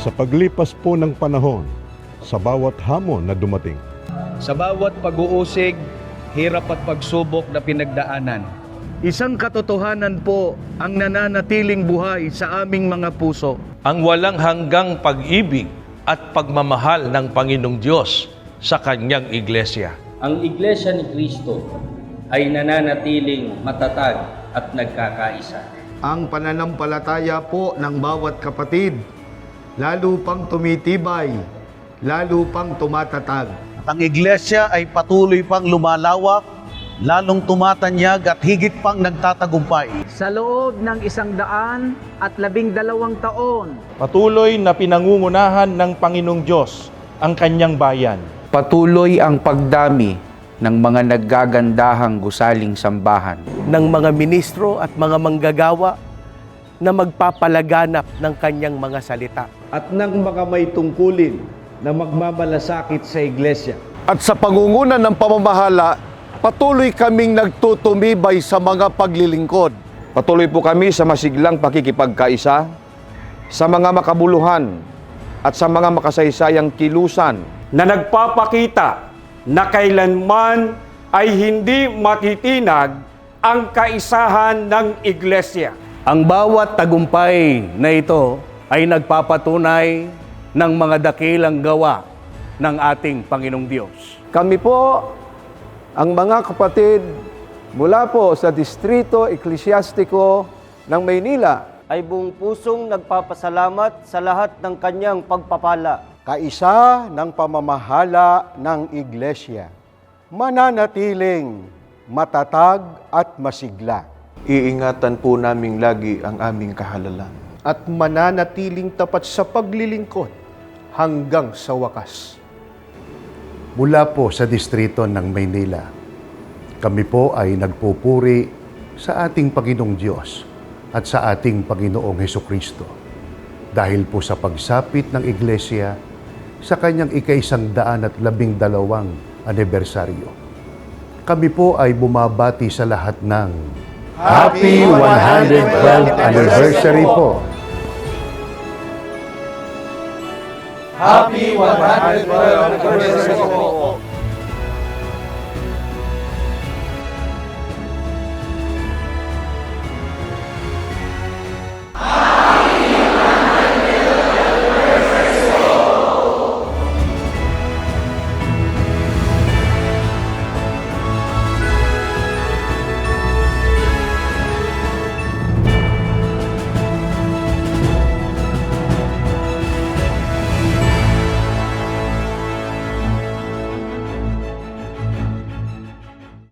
Sa paglipas po ng panahon, sa bawat hamon na dumating, Sa bawat pag-uusig, hirap at pagsubok na pinagdaanan, Isang katotohanan po ang nananatiling buhay sa aming mga puso. Ang walang hanggang pag-ibig at pagmamahal ng Panginoong Diyos sa Kanyang Iglesia. Ang Iglesia ni Cristo ay nananatiling matatag at nagkakaisa. Ang pananampalataya po ng bawat kapatid, lalo pang tumitibay, lalo pang tumatatag. Ang iglesia ay patuloy pang lumalawak, lalong tumatanyag at higit pang nagtatagumpay. Sa loob ng 112 taon, Patuloy na pinangungunahan ng Panginoong Diyos ang kanyang bayan. Patuloy ang pagdami ng mga naggagandahang gusaling sambahan. Ng mga ministro at mga manggagawa na magpapalaganap ng kanyang mga salita. At ng mga may tungkulin na magmamalasakit sa iglesia. At sa pangungunan ng pamamahala, patuloy kaming nagtutumibay sa mga paglilingkod. Patuloy po kami sa masiglang pakikipagkaisa, sa mga makabuluhan at sa mga makasaysayang kilusan Na nagpapakita na kailanman ay hindi matitinag ang kaisahan ng Iglesia. Ang bawat tagumpay na ito ay nagpapatunay ng mga dakilang gawa ng ating Panginoong Diyos. Kami po, ang mga kapatid mula po sa Distrito Eklesyastiko ng Maynila, Ay buong pusong nagpapasalamat sa lahat ng kanyang pagpapala. kaisa ng pamamahala ng Iglesia, mananatiling matatag at masigla. Iingatan po naming lagi ang aming kahalalan. At mananatiling tapat sa paglilingkod hanggang sa wakas. mula po sa distrito ng Maynila, kami po ay nagpupuri sa ating Panginoong Diyos at sa ating Panginoong Hesukristo dahil po sa pagsapit ng Iglesia sa kanyang ika-112 anibersaryo. Kami po ay bumabati sa lahat ng Happy 112th Anniversary po! Happy 112th Anniversary po!